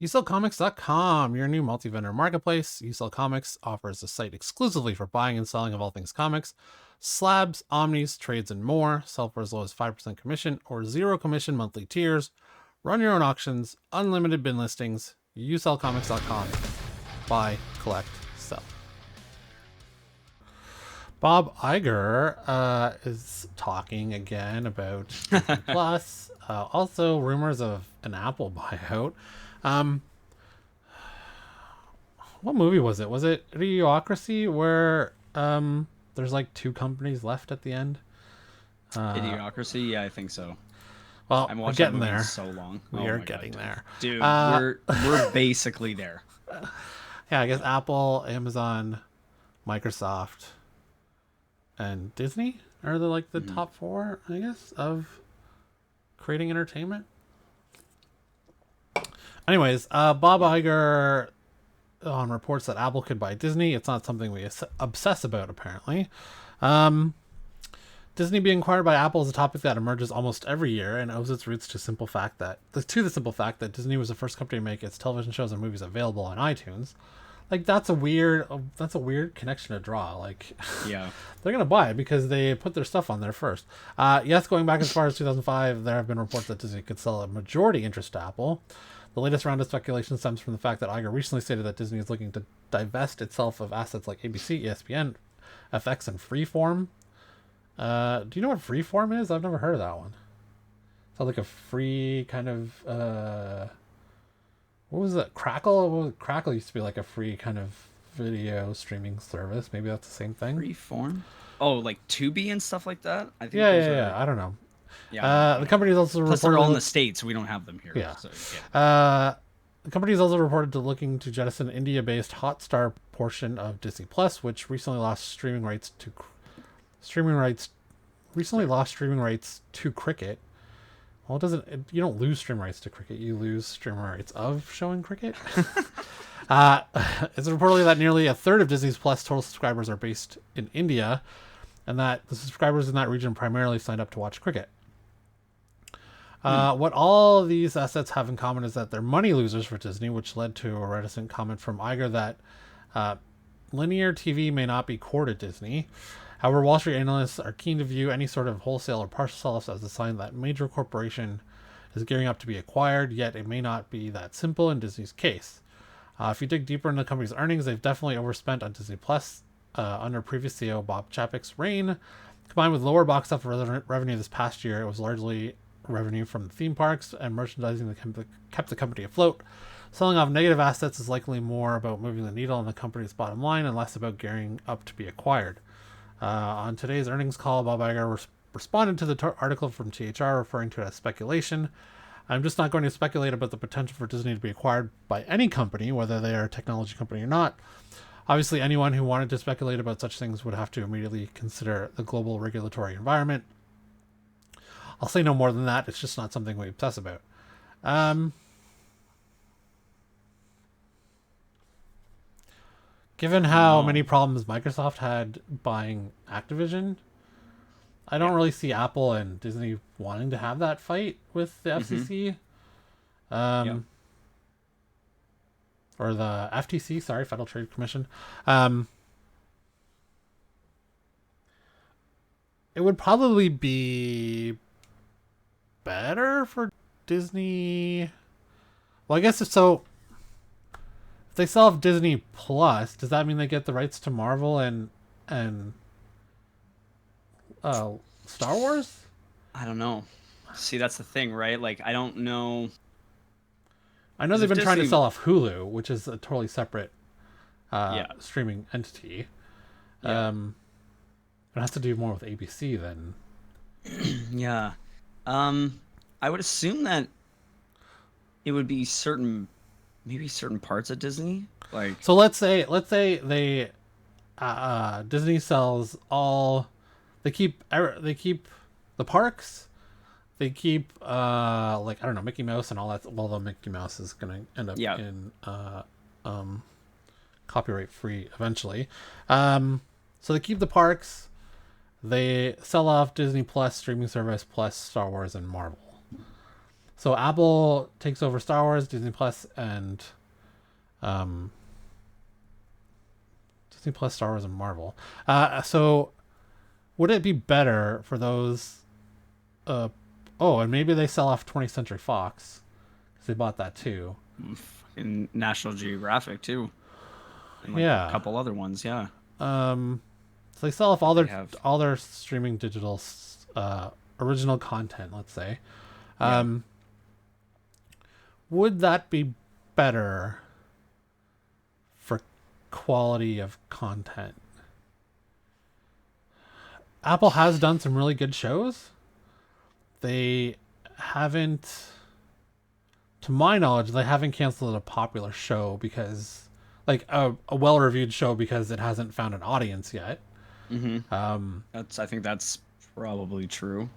YouSellComics.com, your new multi-vendor marketplace. You Sell Comics offers a site exclusively for buying and selling of all things comics. Slabs, omnis, trades, and more. Sell for as low as 5% commission or 0 commission monthly tiers. Run your own auctions, unlimited bin listings. YouSellComics.com. Buy, collect, sell. Bob Iger is talking again about Disney Plus. Also, rumors of an Apple buyout. What movie was it? Was it Idiocracy, where there's like 2 companies left at the end? Idiocracy? Yeah, I think so. Well, I'm we're watching that getting movie there. so long. We are getting there, dude. We're basically there. Yeah, I guess Apple, Amazon, Microsoft, and Disney are the top 4, I guess, of creating entertainment. Anyways, Bob Iger on reports that Apple could buy Disney. It's not something we obsess about, apparently. Disney being acquired by Apple is a topic that emerges almost every year and owes its roots to the simple fact that Disney was the first company to make its television shows and movies available on iTunes. Like, that's a weird connection to draw. Like, yeah, they're gonna buy it because they put their stuff on there first. Yes, going back as far as 2005, there have been reports that Disney could sell a majority interest to Apple. The latest round of speculation stems from the fact that Iger recently stated that Disney is looking to divest itself of assets like ABC, ESPN, FX, and Freeform. Do you know what Freeform is? I've never heard of that one. Sounds like a free kind of what was it? Crackle? Crackle used to be like a free kind of video streaming service. Maybe that's the same thing. Freeform? Oh, like Tubi and stuff like that? I think yeah. I don't know. Yeah. The company is also plus they're all in the States. We don't have them here. Yeah. So, the company is also reported to looking to jettison India-based Hotstar portion of Disney Plus, which recently lost streaming rights to cricket. Well, you don't lose streaming rights to cricket. You lose streaming rights of showing cricket. It's reportedly that nearly a third of Disney Plus total subscribers are based in India, and that the subscribers in that region primarily signed up to watch cricket. What all these assets have in common is that they're money losers for Disney, which led to a reticent comment from Iger that linear TV may not be core to Disney. However, Wall Street analysts are keen to view any sort of wholesale or partial sell-offs as a sign that major corporation is gearing up to be acquired, yet it may not be that simple in Disney's case. If you dig deeper into the company's earnings, they've definitely overspent on Disney Plus under previous CEO Bob Chapek's reign. Combined with lower box office revenue this past year, it was largely revenue from the theme parks and merchandising that kept the company afloat. Selling off negative assets is likely more about moving the needle on the company's bottom line and less about gearing up to be acquired. On today's earnings call, Bob Iger responded to the article from THR, referring to it as speculation. I'm just not going to speculate about the potential for Disney to be acquired by any company, whether they are a technology company or not. Obviously, anyone who wanted to speculate about such things would have to immediately consider the global regulatory environment. I'll say no more than that. It's just not something we obsess about. Given how many problems Microsoft had buying Activision, I don't really see Apple and Disney wanting to have that fight with the FCC. Or the FTC, sorry, Federal Trade Commission. It would probably be better for Disney. Well, I guess if they sell off Disney Plus, does that mean they get the rights to Marvel and Star Wars? I don't know. See, that's the thing, right? Like, I don't know. I know they've been trying to sell off Hulu, which is a totally separate streaming entity. Yeah. It has to do more with ABC than. Yeah. I would assume that it would be maybe certain parts of Disney. Like, so let's say they Disney sells all. They keep the parks. They keep I don't know, Mickey Mouse and all that. Well, though Mickey Mouse is gonna end up in copyright free eventually. So they keep the parks. They sell off Disney Plus streaming service plus Star Wars and Marvel. So Apple takes over Star Wars, Disney Plus, and um, Disney Plus, Star Wars, and Marvel. So would it be better for those? And maybe they sell off 20th Century Fox because they bought that too. In National Geographic too. And like Yeah. a couple other ones, yeah. So they sell off all their have- all their streaming digital original content. Let's say. Yeah. Would that be better for quality of content? Apple has done some really good shows. They haven't, to my knowledge, they haven't canceled a popular show because, like a well-reviewed show because it hasn't found an audience yet. Mm-hmm. I think that's probably true.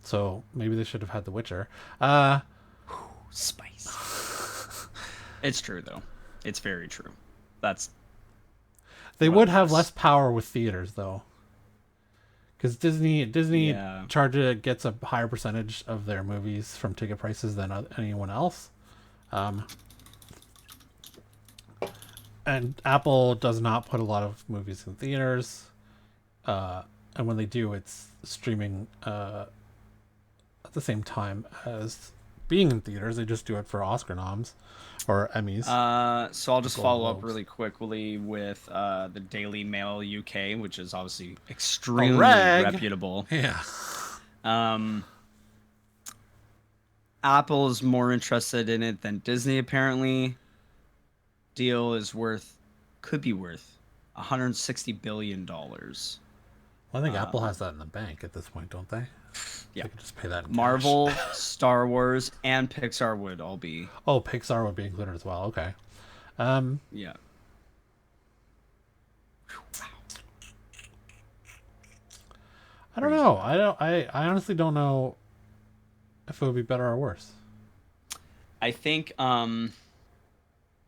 So maybe they should have had The Witcher. Spice. It's true though. It's very true. They would have else? less power with theaters though, because Disney Yeah. gets a higher percentage of their movies from ticket prices than anyone else. And Apple does not put a lot of movies in theaters, and when they do, it's streaming at the same time as being in theaters. They just do it for Oscar noms or Emmys. So I'll just Golden follow up Globes. really quickly with the Daily Mail UK, which is obviously extremely rag. reputable. Yeah. Apple is more interested in it than Disney apparently. Deal could be worth $160 billion. Well, I think Apple has that in the bank at this point, don't they? Yeah. They could just pay that in Marvel, cash. Star Wars, and Pixar would all be. Oh, Pixar would be included as well. Okay. Yeah. I don't know. I honestly don't know if it would be better or worse. I think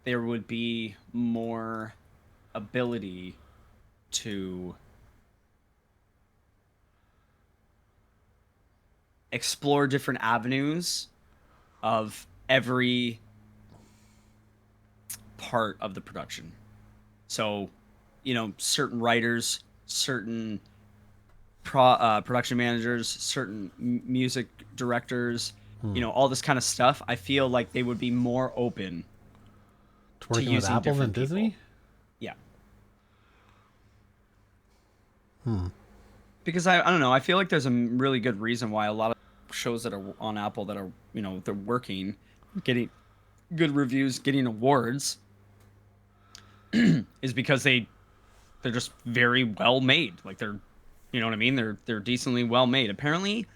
there would be more ability to explore different avenues of every part of the production. So, certain writers, certain production managers, certain music directors, all this kind of stuff. I feel like they would be more open To working with using Apple than different people. Disney? Yeah. Because I don't know. I feel like there's a really good reason why a lot of shows that are on Apple that are, they're working, getting good reviews, getting awards, is because they're just very well made. Like they're, you know what I mean? They're decently well made. Apparently,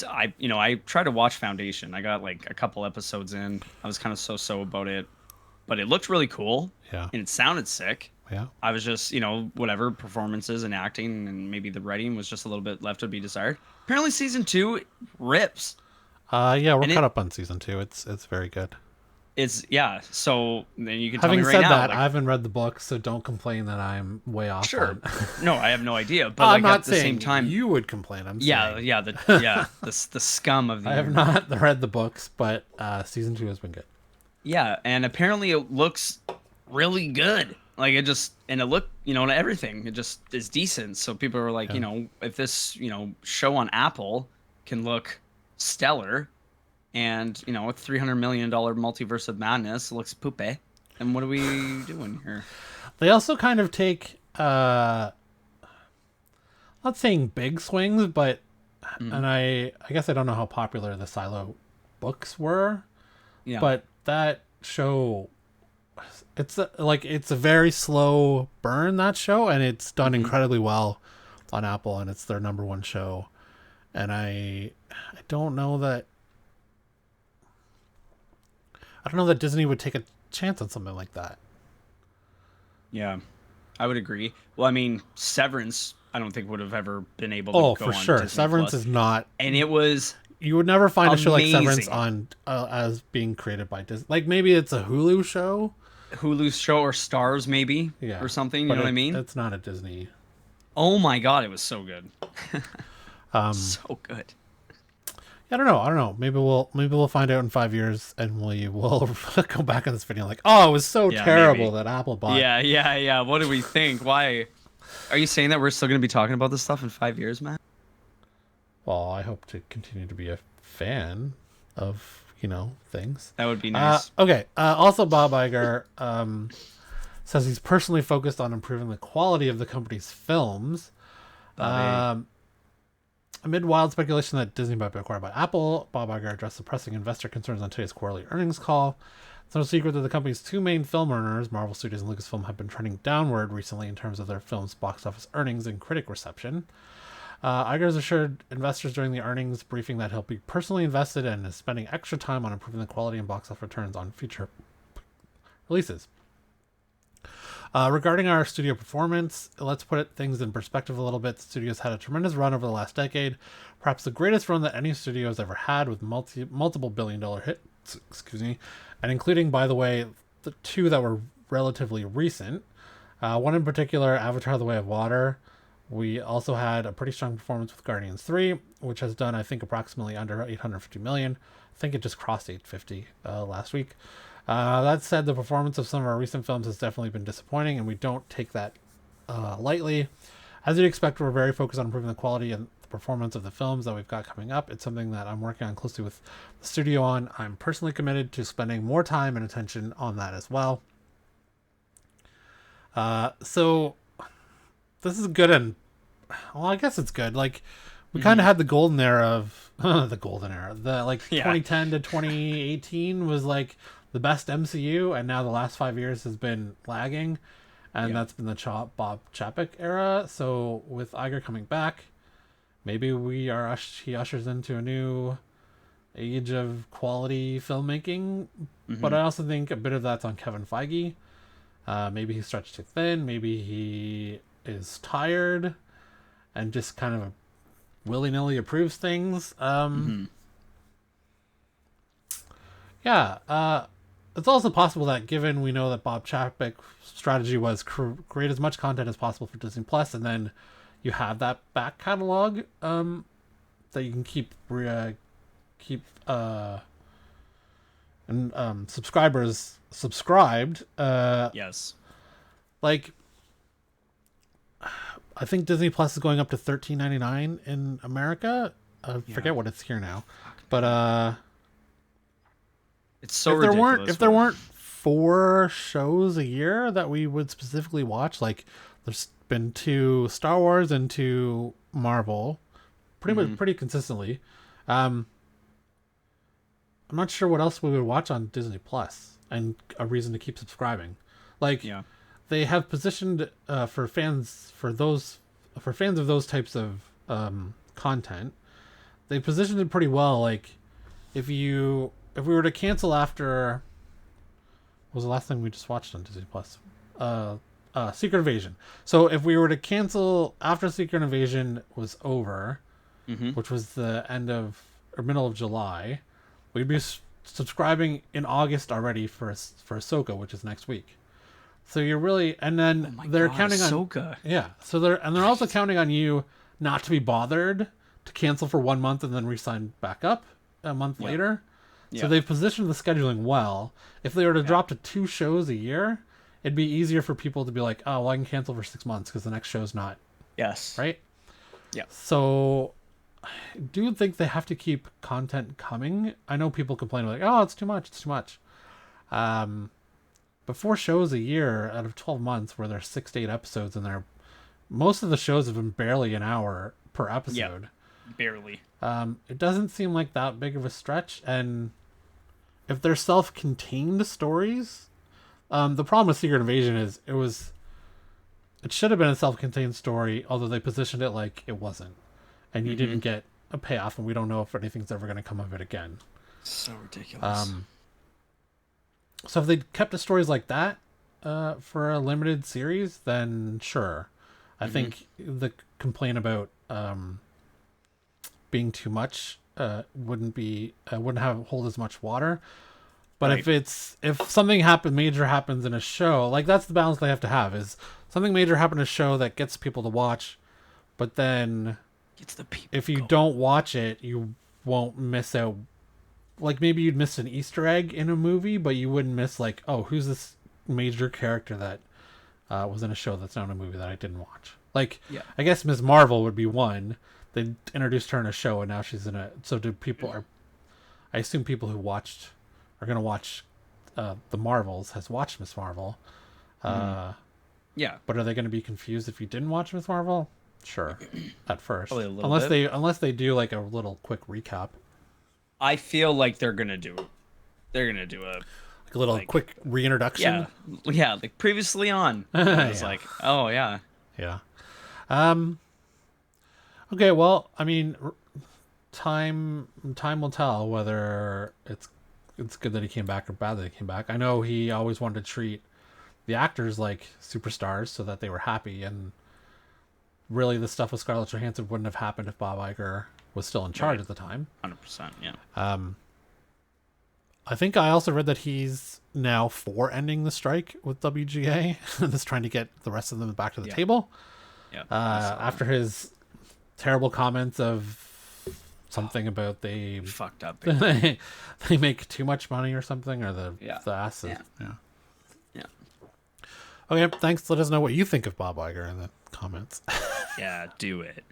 I tried to watch Foundation. I got like a couple episodes in. I was kind of so about it, but it looked really cool. Yeah. And it sounded sick. Yeah. I was just, whatever, performances and acting and maybe the writing was just a little bit left to be desired. Apparently season 2 rips. Yeah, we're And caught up on season 2. It's very good. So then you can tell Having me right said now. that, like, I haven't read the book, so don't complain that I'm way off. sure. on- No, I have no idea. But I'm like not at the saying same time, you would complain. I'm yeah, saying the scum of the I have not read the books, but season 2 has been good. Yeah, and apparently it looks really good. Like it looked, and everything. It just is decent. So people are like, Yeah. if this, show on Apple can look stellar, and a $300 million multiverse of madness looks poopy, then what are we doing here? They also kind of take, not saying big swings, but, and I guess I don't know how popular the Silo books were, Yeah, but that show, it's a very slow burn, that show, and it's done incredibly well on Apple, and it's their number one show. And I don't know that Disney would take a chance on something like that. yeah, I would agree. Well, I mean, Severance, I don't think would have ever been able to go For on sure. Disney Severance Plus. is not. And it was You would never find a show like Severance amazing. on as being created by Disney. Like maybe it's a Hulu show, Hulu's show or Stars maybe, yeah, or something. You but know what I mean? It's not a Disney. Oh my god, it was so good. So good. I don't know. I don't know. Maybe we'll find out in 5 years, and we will go back on this video like, oh, it was so Yeah, terrible maybe. that Apple bought. Yeah. What do we think? Why? Are you saying that we're still going to be talking about this stuff in 5 years, man? Well, I hope to continue to be a fan of things. That would be nice. Okay. Also, Bob Iger says he's personally focused on improving the quality of the company's films. Bobby. Amid wild speculation that Disney might be acquired by Apple, Bob Iger addressed the pressing investor concerns on today's quarterly earnings call. It's no secret that the company's two main film earners, Marvel Studios and Lucasfilm, have been trending downward recently in terms of their films' box office earnings and critic reception. Iger has assured investors during the earnings briefing that he'll be personally invested and is spending extra time on improving the quality and box office returns on future releases. Regarding our studio performance, let's put things in perspective a little bit. The studio's had a tremendous run over the last decade, perhaps the greatest run that any studio has ever had, with multiple billion-dollar hits, and including, by the way, the two that were relatively recent. One in particular, Avatar: The Way of Water. We also had a pretty strong performance with Guardians 3, which has done, I think, approximately under 850 million. I think it just crossed 850 last week. That said, the performance of some of our recent films has definitely been disappointing, and we don't take that lightly. As you'd expect, we're very focused on improving the quality and the performance of the films that we've got coming up. It's something that I'm working on closely with the studio on. I'm personally committed to spending more time and attention on that as well. So this is good, and well, I guess it's good. Like, we kind of had the golden era of the 2010 to 2018 was like the best MCU, and now the last 5 years has been lagging, and that's been the Bob Chapek era. So with Iger coming back, maybe he ushers into a new age of quality filmmaking. But I also think a bit of that's on Kevin Feige. Maybe he's stretched too thin. Maybe he is tired and just kind of willy-nilly approves things. It's also possible that, given we know that Bob Chapek's strategy was create as much content as possible for Disney Plus, and then you have that back catalog that you can keep subscribers subscribed. Yes. Like, I think Disney Plus is going up to $13.99 in America. I forget what it's here now, but it's so ridiculous. If there weren't 4 shows a year that we would specifically watch, like there's been 2 Star Wars and 2 Marvel, pretty consistently. I'm not sure what else we would watch on Disney Plus, and a reason to keep subscribing. Like, they have positioned for fans of those types of content. They positioned it pretty well. Like, if we were to cancel after, what was the last thing we just watched on Disney Plus? Secret Invasion. So if we were to cancel after Secret Invasion was over, which was the end of or middle of July, we'd be subscribing in August already for Ahsoka, which is next week. So you're really, and then they're counting on Ahsoka. Yeah. So they're also counting on you not to be bothered to cancel for 1 month and then re-sign back up a month later. So they've positioned the scheduling well. If they were to drop to 2 shows a year, it'd be easier for people to be like, oh, well, I can cancel for 6 months because the next show's not. Yes. Right? Yeah. So I do think they have to keep content coming. I know people complain like, oh, it's too much. But 4 shows a year out of 12 months where there's 6 to 8 episodes in there, most of the shows have been barely an hour per episode. Barely. It doesn't seem like that big of a stretch, and if they're self-contained stories, the problem with Secret Invasion is it should have been a self-contained story, although they positioned it like it wasn't, and you didn't get a payoff, and we don't know if anything's ever going to come of it again. So ridiculous. So if they kept the stories like that for a limited series, then sure. I think the complaint about being too much wouldn't hold as much water. But if something major happens in a show, like, that's the balance they have to have, is something major happen in a show that gets people to watch, but then Gets the people if you don't watch it, you won't miss out. Like maybe you'd miss an Easter egg in a movie, but you wouldn't miss like, oh, who's this major character that was in a show that's not in a movie that I didn't watch. Like, Yeah. I guess Ms. Marvel would be one. They introduced her in a show, and now she's in a. So do people are? I assume people who are gonna watch the Marvels has watched Ms. Marvel. Yeah. But are they going to be confused if you didn't watch Ms. Marvel? Sure, at first, Probably a little unless they do like a little quick recap, I feel like they're gonna do a like a little quick reintroduction. yeah, like previously on. It's Yeah. like, oh yeah. Yeah. Okay. Well, I mean, time will tell whether it's good that he came back or bad that he came back. I know he always wanted to treat the actors like superstars so that they were happy, and really the stuff with Scarlett Johansson wouldn't have happened if Bob Iger was still in charge at the time. 100%. Yeah. I think I also read that he's now for ending the strike with WGA and is trying to get the rest of them back to the table. Yeah. After his terrible comments of something about they fucked up. they make too much money or something, or the asses. Yeah. Okay, thanks. Let us know what you think of Bob Iger in the comments. Yeah, do it.